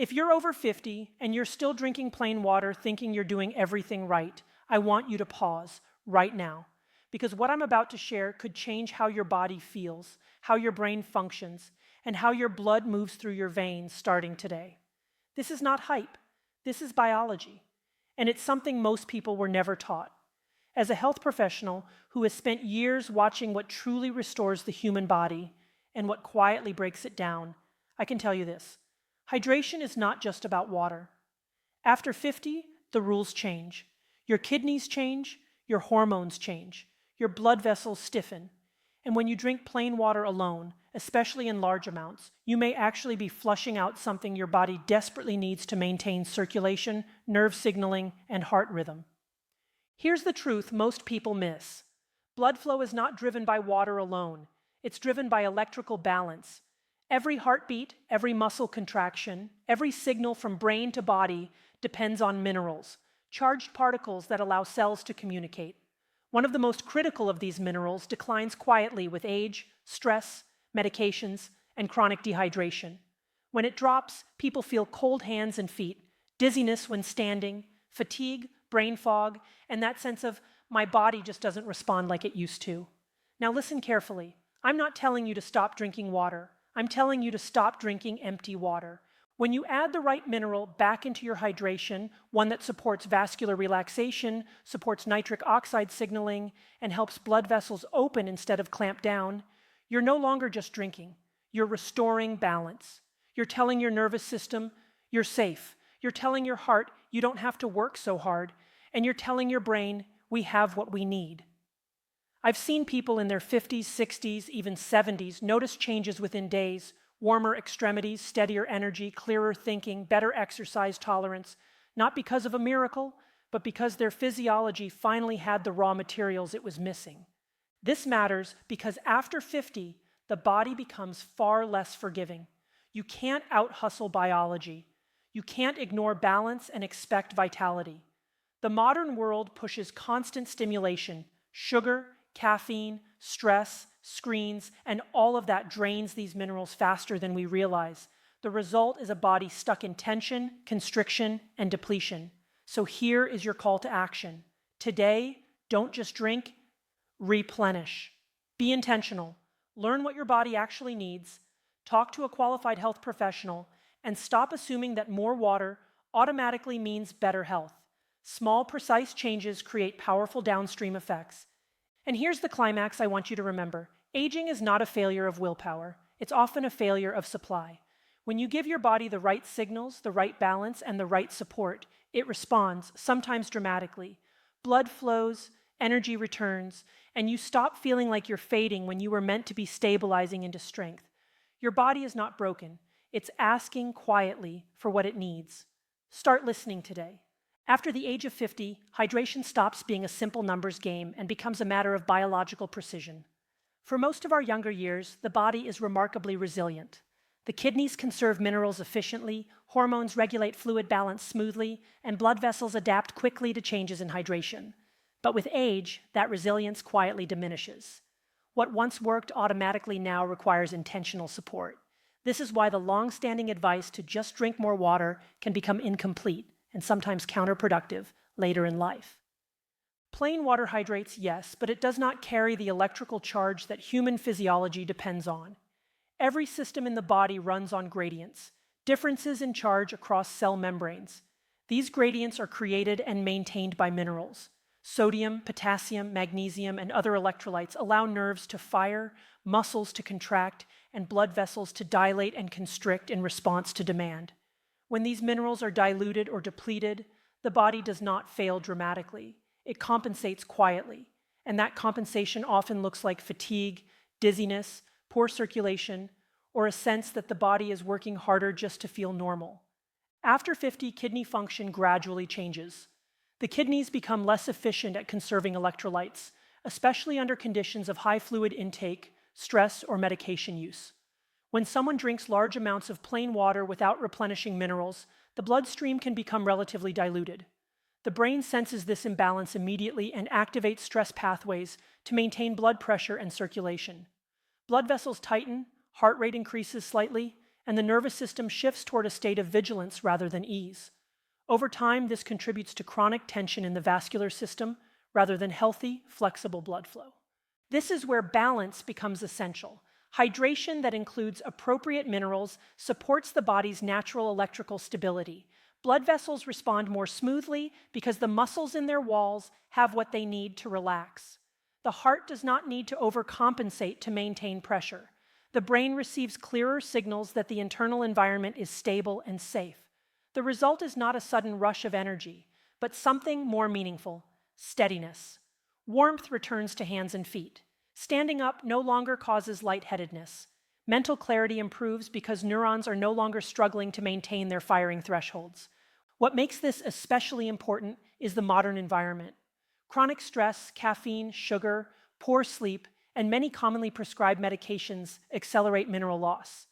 If you're over 50 and you're still drinking plain water thinking you're doing everything right, I want you to pause right now. Because what I'm about to share could change how your body feels, how your brain functions, and how your blood moves through your veins starting today. This is not hype. This is biology. And it's something most people were never taught. As a health professional who has spent years watching what truly restores the human body and what quietly breaks it down, I can tell you this. Hydration is not just about water. After 50, the rules change. Your kidneys change, your hormones change, your blood vessels stiffen. And when you drink plain water alone, especially in large amounts, you may actually be flushing out something your body desperately needs to maintain circulation, nerve signaling, and heart rhythm. Here's the truth most people miss. Blood flow is not driven by water alone. It's driven by electrical balance. Every heartbeat, every muscle contraction, every signal from brain to body depends on minerals, charged particles that allow cells to communicate. One of the most critical of these minerals declines quietly with age, stress, medications, and chronic dehydration. When it drops, people feel cold hands and feet, dizziness when standing, fatigue, brain fog, and that sense of, my body just doesn't respond like it used to. Now listen carefully. I'm not telling you to stop drinking water. I'm telling you to stop drinking empty water. When you add the right mineral back into your hydration, one that supports vascular relaxation, supports nitric oxide signaling, and helps blood vessels open instead of clamp down, you're no longer just drinking. You're restoring balance. You're telling your nervous system, you're safe. You're telling your heart, you don't have to work so hard. And you're telling your brain, we have what we need. I've seen people in their 50s, 60s, even 70s notice changes within days, warmer extremities, steadier energy, clearer thinking, better exercise tolerance, not because of a miracle, but because their physiology finally had the raw materials it was missing. This matters because after 50, the body becomes far less forgiving. You can't out-hustle biology. You can't ignore balance and expect vitality. The modern world pushes constant stimulation, sugar, caffeine, stress, screens, and all of that drains these minerals faster than we realize. The result is a body stuck in tension, constriction, and depletion. So here is your call to action. Today, don't just drink, replenish. Be intentional. Learn what your body actually needs. Talk to a qualified health professional, and stop assuming that more water automatically means better health. Small, precise changes create powerful downstream effects. And here's the climax I want you to remember. Aging is not a failure of willpower. It's often a failure of supply. When you give your body the right signals, the right balance, and the right support, it responds, sometimes dramatically. Blood flows, energy returns, and you stop feeling like you're fading when you were meant to be stabilizing into strength. Your body is not broken. It's asking quietly for what it needs. Start listening today. After the age of 50, hydration stops being a simple numbers game and becomes a matter of biological precision. For most of our younger years, the body is remarkably resilient. The kidneys conserve minerals efficiently, hormones regulate fluid balance smoothly, and blood vessels adapt quickly to changes in hydration. But with age, that resilience quietly diminishes. What once worked automatically now requires intentional support. This is why the long-standing advice to just drink more water can become incomplete and sometimes counterproductive later in life. Plain water hydrates, yes, but it does not carry the electrical charge that human physiology depends on. Every system in the body runs on gradients, differences in charge across cell membranes. These gradients are created and maintained by minerals. Sodium, potassium, magnesium, and other electrolytes allow nerves to fire, muscles to contract, and blood vessels to dilate and constrict in response to demand. When these minerals are diluted or depleted, the body does not fail dramatically. It compensates quietly, and that compensation often looks like fatigue, dizziness, poor circulation, or a sense that the body is working harder just to feel normal. After 50, kidney function gradually changes. The kidneys become less efficient at conserving electrolytes, especially under conditions of high fluid intake, stress, or medication use. When someone drinks large amounts of plain water without replenishing minerals, the bloodstream can become relatively diluted. The brain senses this imbalance immediately and activates stress pathways to maintain blood pressure and circulation. Blood vessels tighten, heart rate increases slightly, and the nervous system shifts toward a state of vigilance rather than ease. Over time, this contributes to chronic tension in the vascular system rather than healthy, flexible blood flow. This is where balance becomes essential. Hydration that includes appropriate minerals supports the body's natural electrical stability. Blood vessels respond more smoothly because the muscles in their walls have what they need to relax. The heart does not need to overcompensate to maintain pressure. The brain receives clearer signals that the internal environment is stable and safe. The result is not a sudden rush of energy, but something more meaningful: steadiness. Warmth returns to hands and feet. Standing up no longer causes lightheadedness. Mental clarity improves because neurons are no longer struggling to maintain their firing thresholds. What makes this especially important is the modern environment. Chronic stress, caffeine, sugar, poor sleep, and many commonly prescribed medications accelerate mineral loss.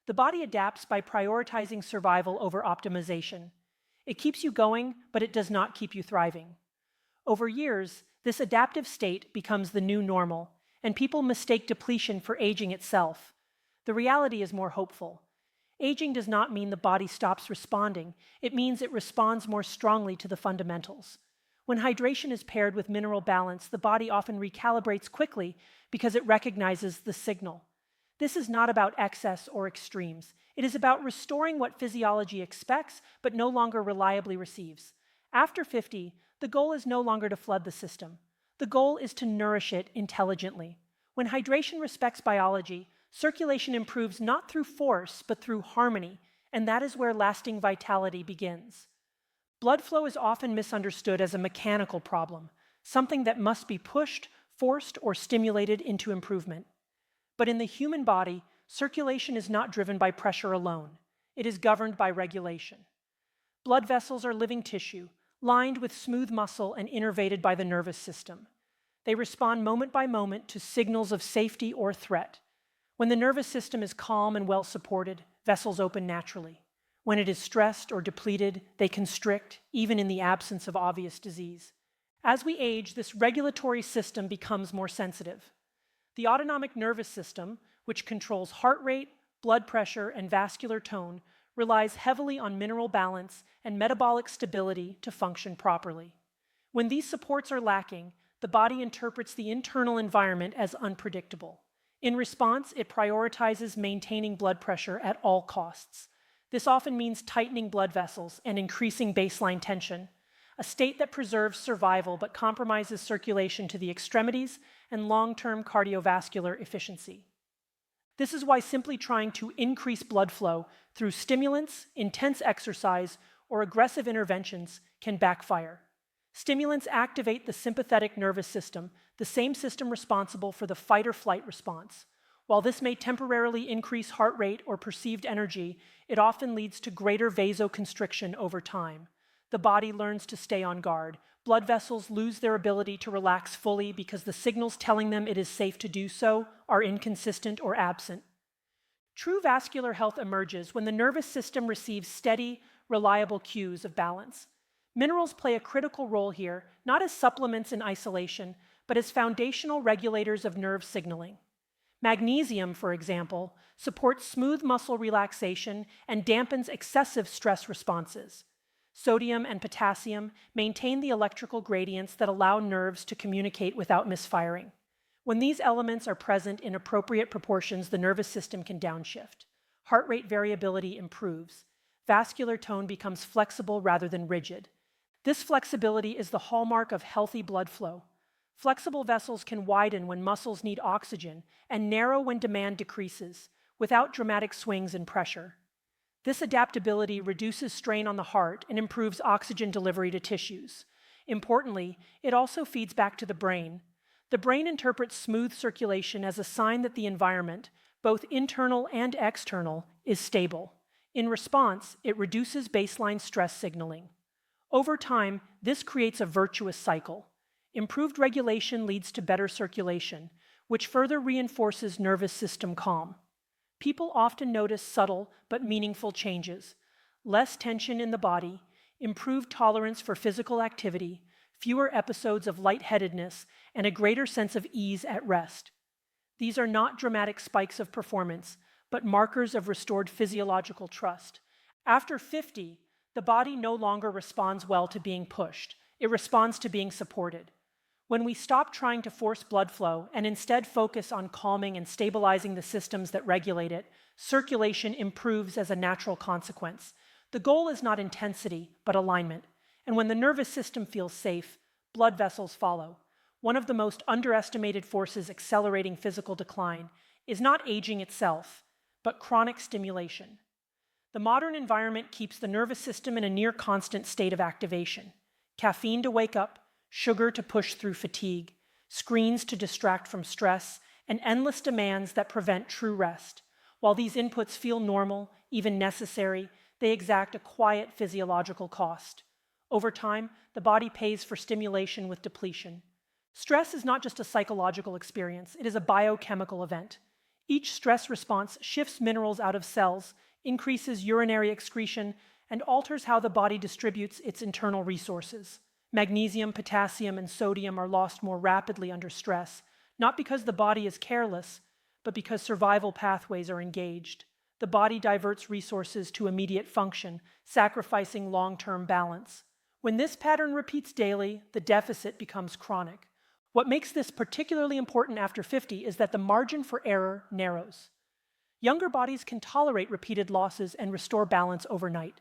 The body adapts by prioritizing survival over optimization. It keeps you going, but it does not keep you thriving. Over years, this adaptive state becomes the new normal, and people mistake depletion for aging itself. The reality is more hopeful. Aging does not mean the body stops responding. It means it responds more strongly to the fundamentals. When hydration is paired with mineral balance, the body often recalibrates quickly because it recognizes the signal. This is not about excess or extremes. It is about restoring what physiology expects but no longer reliably receives. After 50, the goal is no longer to flood the system. The goal is to nourish it intelligently. When hydration respects biology, circulation improves not through force but through harmony, and that is where lasting vitality begins. Blood flow is often misunderstood as a mechanical problem, something that must be pushed, forced, or stimulated into improvement. But in the human body, circulation is not driven by pressure alone. It is governed by regulation. Blood vessels are living tissue, lined with smooth muscle and innervated by the nervous system. They respond moment by moment to signals of safety or threat. When the nervous system is calm and well supported, vessels open naturally. When it is stressed or depleted, they constrict, even in the absence of obvious disease. As we age, this regulatory system becomes more sensitive. The autonomic nervous system, which controls heart rate, blood pressure, and vascular tone, relies heavily on mineral balance and metabolic stability to function properly. When these supports are lacking, the body interprets the internal environment as unpredictable. In response, it prioritizes maintaining blood pressure at all costs. This often means tightening blood vessels and increasing baseline tension, a state that preserves survival but compromises circulation to the extremities and long-term cardiovascular efficiency. This is why simply trying to increase blood flow through stimulants, intense exercise, or aggressive interventions can backfire. Stimulants activate the sympathetic nervous system, the same system responsible for the fight-or-flight response. While this may temporarily increase heart rate or perceived energy, it often leads to greater vasoconstriction over time. The body learns to stay on guard. Blood vessels lose their ability to relax fully because the signals telling them it is safe to do so are inconsistent or absent. True vascular health emerges when the nervous system receives steady, reliable cues of balance. Minerals play a critical role here, not as supplements in isolation, but as foundational regulators of nerve signaling. Magnesium, for example, supports smooth muscle relaxation and dampens excessive stress responses. Sodium and potassium maintain the electrical gradients that allow nerves to communicate without misfiring. When these elements are present in appropriate proportions, the nervous system can downshift. Heart rate variability improves. Vascular tone becomes flexible rather than rigid. This flexibility is the hallmark of healthy blood flow. Flexible vessels can widen when muscles need oxygen and narrow when demand decreases, without dramatic swings in pressure. This adaptability reduces strain on the heart and improves oxygen delivery to tissues. Importantly, it also feeds back to the brain. The brain interprets smooth circulation as a sign that the environment, both internal and external, is stable. In response, it reduces baseline stress signaling. Over time, this creates a virtuous cycle. Improved regulation leads to better circulation, which further reinforces nervous system calm. People often notice subtle but meaningful changes: less tension in the body, improved tolerance for physical activity, fewer episodes of lightheadedness, and a greater sense of ease at rest. These are not dramatic spikes of performance, but markers of restored physiological trust. After 50, the body no longer responds well to being pushed. It responds to being supported. When we stop trying to force blood flow and instead focus on calming and stabilizing the systems that regulate it, circulation improves as a natural consequence. The goal is not intensity, but alignment. And when the nervous system feels safe, blood vessels follow. One of the most underestimated forces accelerating physical decline is not aging itself, but chronic stimulation. The modern environment keeps the nervous system in a near constant state of activation. Caffeine to wake up, sugar to push through fatigue, screens to distract from stress, and endless demands that prevent true rest. While these inputs feel normal, even necessary, they exact a quiet physiological cost. Over time, the body pays for stimulation with depletion. Stress is not just a psychological experience, it is a biochemical event. Each stress response shifts minerals out of cells, increases urinary excretion, and alters how the body distributes its internal resources. Magnesium, potassium, and sodium are lost more rapidly under stress, not because the body is careless, but because survival pathways are engaged. The body diverts resources to immediate function, sacrificing long-term balance. When this pattern repeats daily, the deficit becomes chronic. What makes this particularly important after 50 is that the margin for error narrows. Younger bodies can tolerate repeated losses and restore balance overnight.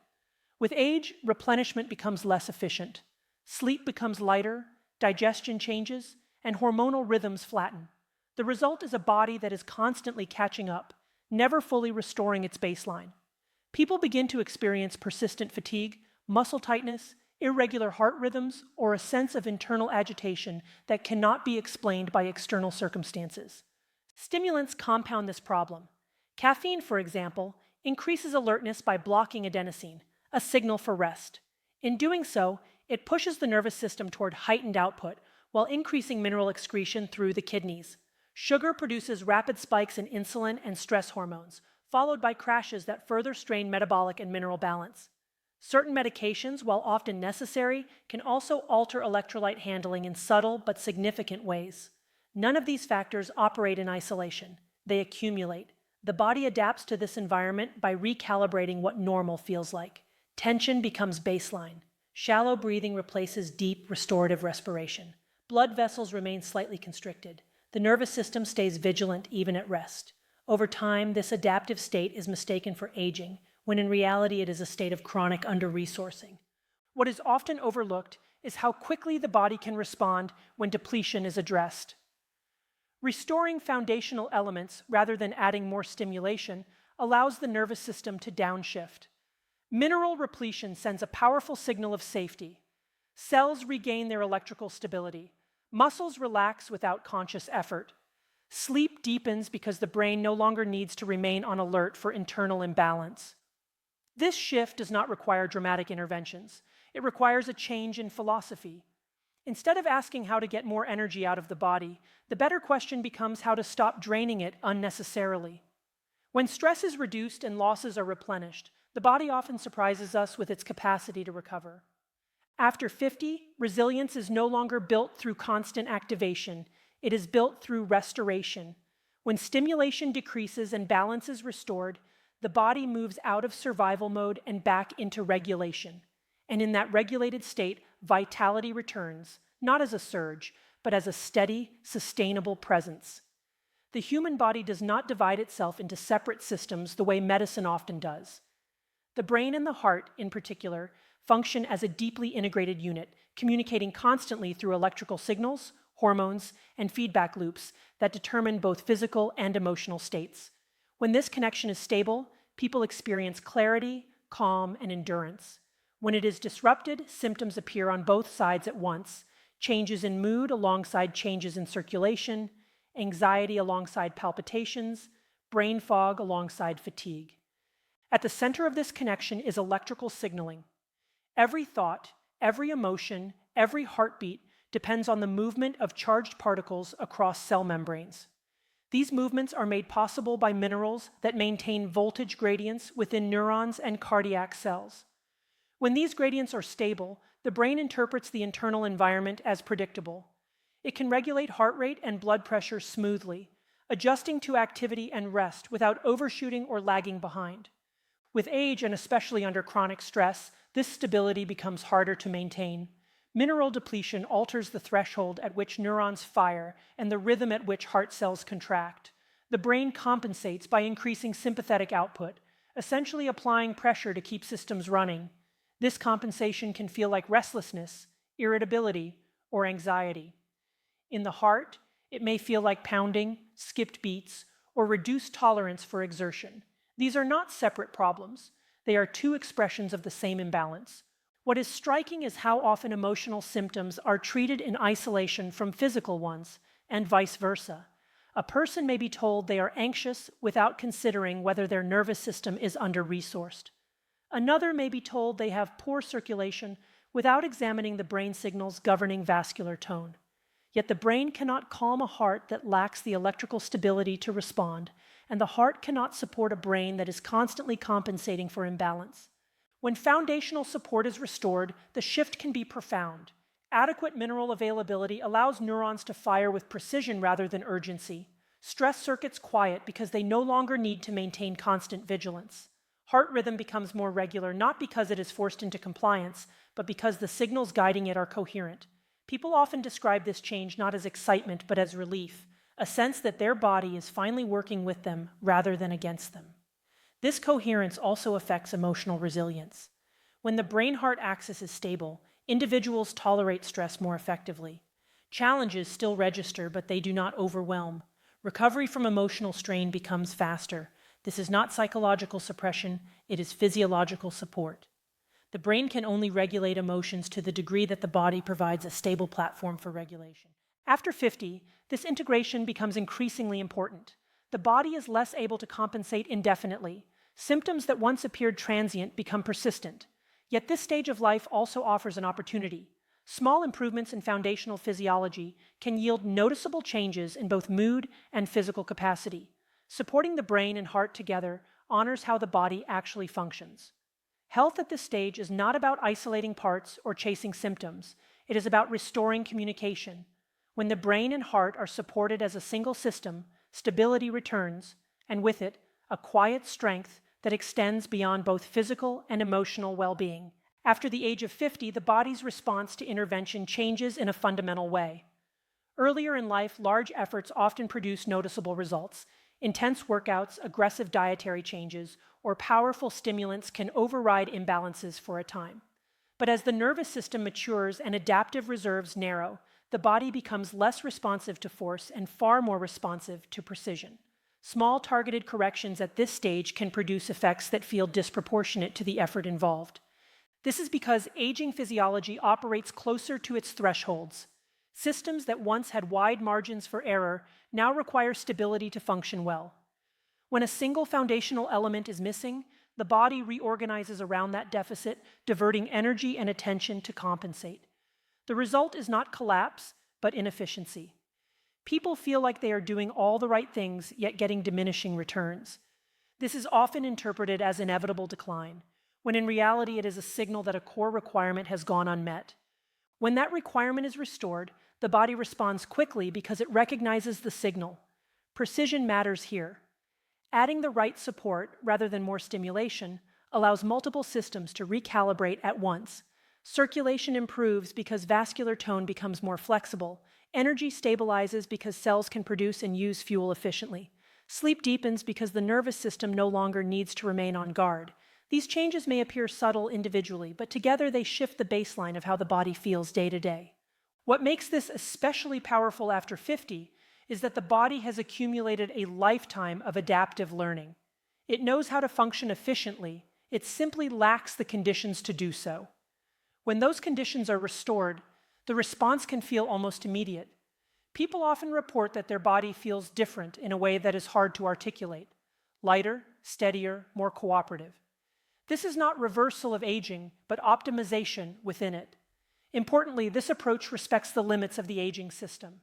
With age, replenishment becomes less efficient. Sleep becomes lighter, digestion changes, and hormonal rhythms flatten. The result is a body that is constantly catching up, never fully restoring its baseline. People begin to experience persistent fatigue, muscle tightness, irregular heart rhythms, or a sense of internal agitation that cannot be explained by external circumstances. Stimulants compound this problem. Caffeine, for example, increases alertness by blocking adenosine, a signal for rest. In doing so, it pushes the nervous system toward heightened output while increasing mineral excretion through the kidneys. Sugar produces rapid spikes in insulin and stress hormones, followed by crashes that further strain metabolic and mineral balance. Certain medications, while often necessary, can also alter electrolyte handling in subtle but significant ways. None of these factors operate in isolation. They accumulate. The body adapts to this environment by recalibrating what normal feels like. Tension becomes baseline. Shallow breathing replaces deep, restorative respiration. Blood vessels remain slightly constricted. The nervous system stays vigilant even at rest. Over time, this adaptive state is mistaken for aging, when in reality it is a state of chronic under-resourcing. What is often overlooked is how quickly the body can respond when depletion is addressed. Restoring foundational elements rather than adding more stimulation allows the nervous system to downshift. Mineral repletion sends a powerful signal of safety. Cells regain their electrical stability. Muscles relax without conscious effort. Sleep deepens because the brain no longer needs to remain on alert for internal imbalance. This shift does not require dramatic interventions. It requires a change in philosophy. Instead of asking how to get more energy out of the body, the better question becomes how to stop draining it unnecessarily. When stress is reduced and losses are replenished, the body often surprises us with its capacity to recover. After 50, resilience is no longer built through constant activation. It is built through restoration. When stimulation decreases and balance is restored, the body moves out of survival mode and back into regulation. And in that regulated state, vitality returns, not as a surge, but as a steady, sustainable presence. The human body does not divide itself into separate systems the way medicine often does. The brain and the heart, in particular, function as a deeply integrated unit, communicating constantly through electrical signals, hormones, and feedback loops that determine both physical and emotional states. When this connection is stable, people experience clarity, calm, and endurance. When it is disrupted, symptoms appear on both sides at once, changes in mood alongside changes in circulation, anxiety alongside palpitations, brain fog alongside fatigue. At the center of this connection is electrical signaling. Every thought, every emotion, every heartbeat depends on the movement of charged particles across cell membranes. These movements are made possible by minerals that maintain voltage gradients within neurons and cardiac cells. When these gradients are stable, the brain interprets the internal environment as predictable. It can regulate heart rate and blood pressure smoothly, adjusting to activity and rest without overshooting or lagging behind. With age, and especially under chronic stress, this stability becomes harder to maintain. Mineral depletion alters the threshold at which neurons fire and the rhythm at which heart cells contract. The brain compensates by increasing sympathetic output, essentially applying pressure to keep systems running. This compensation can feel like restlessness, irritability, or anxiety. In the heart, it may feel like pounding, skipped beats, or reduced tolerance for exertion. These are not separate problems. They are two expressions of the same imbalance. What is striking is how often emotional symptoms are treated in isolation from physical ones, and vice versa. A person may be told they are anxious without considering whether their nervous system is under-resourced. Another may be told they have poor circulation without examining the brain signals governing vascular tone. Yet the brain cannot calm a heart that lacks the electrical stability to respond, and the heart cannot support a brain that is constantly compensating for imbalance. When foundational support is restored, the shift can be profound. Adequate mineral availability allows neurons to fire with precision rather than urgency. Stress circuits quiet because they no longer need to maintain constant vigilance. Heart rhythm becomes more regular not because it is forced into compliance, but because the signals guiding it are coherent. People often describe this change not as excitement but as relief, a sense that their body is finally working with them rather than against them. This coherence also affects emotional resilience. When the brain-heart axis is stable, individuals tolerate stress more effectively. Challenges still register, but they do not overwhelm. Recovery from emotional strain becomes faster. This is not psychological suppression, it is physiological support. The brain can only regulate emotions to the degree that the body provides a stable platform for regulation. After 50, this integration becomes increasingly important. The body is less able to compensate indefinitely. Symptoms that once appeared transient become persistent. Yet this stage of life also offers an opportunity. Small improvements in foundational physiology can yield noticeable changes in both mood and physical capacity. Supporting the brain and heart together honors how the body actually functions. Health at this stage is not about isolating parts or chasing symptoms. It is about restoring communication. When the brain and heart are supported as a single system, stability returns, and with it, a quiet strength that extends beyond both physical and emotional well-being. After the age of 50, the body's response to intervention changes in a fundamental way. Earlier in life, large efforts often produce noticeable results. Intense workouts, aggressive dietary changes, or powerful stimulants can override imbalances for a time. But as the nervous system matures and adaptive reserves narrow, the body becomes less responsive to force and far more responsive to precision. Small targeted corrections at this stage can produce effects that feel disproportionate to the effort involved. This is because aging physiology operates closer to its thresholds. Systems that once had wide margins for error now require stability to function well. When a single foundational element is missing, the body reorganizes around that deficit, diverting energy and attention to compensate. The result is not collapse, but inefficiency. People feel like they are doing all the right things, yet getting diminishing returns. This is often interpreted as inevitable decline, when in reality it is a signal that a core requirement has gone unmet. When that requirement is restored, the body responds quickly because it recognizes the signal. Precision matters here. Adding the right support, rather than more stimulation, allows multiple systems to recalibrate at once. Circulation improves because vascular tone becomes more flexible. Energy stabilizes because cells can produce and use fuel efficiently. Sleep deepens because the nervous system no longer needs to remain on guard. These changes may appear subtle individually, but together they shift the baseline of how the body feels day to day. What makes this especially powerful after 50 is that the body has accumulated a lifetime of adaptive learning. It knows how to function efficiently, it simply lacks the conditions to do so. When those conditions are restored, the response can feel almost immediate. People often report that their body feels different in a way that is hard to articulate. Lighter, steadier, more cooperative. This is not reversal of aging, but optimization within it. Importantly, this approach respects the limits of the aging system.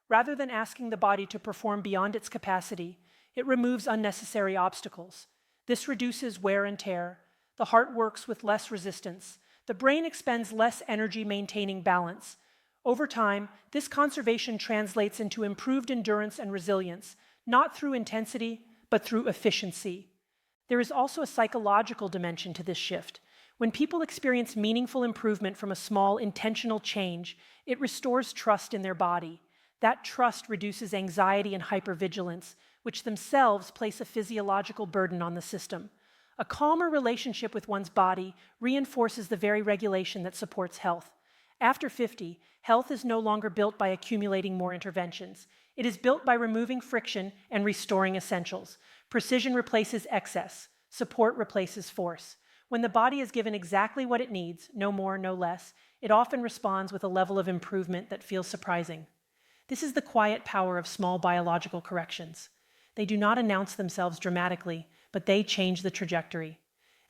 Rather than asking the body to perform beyond its capacity, it removes unnecessary obstacles. This reduces wear and tear. The heart works with less resistance. The brain expends less energy maintaining balance. Over time, this conservation translates into improved endurance and resilience, not through intensity, but through efficiency. There is also a psychological dimension to this shift. When people experience meaningful improvement from a small, intentional change, it restores trust in their body. That trust reduces anxiety and hypervigilance, which themselves place a physiological burden on the system. A calmer relationship with one's body reinforces the very regulation that supports health. After 50, health is no longer built by accumulating more interventions. It is built by removing friction and restoring essentials. Precision replaces excess. Support replaces force. When the body is given exactly what it needs, no more, no less, it often responds with a level of improvement that feels surprising. This is the quiet power of small biological corrections. They do not announce themselves dramatically, but they change the trajectory.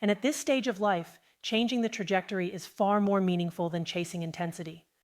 And at this stage of life, changing the trajectory is far more meaningful than chasing intensity.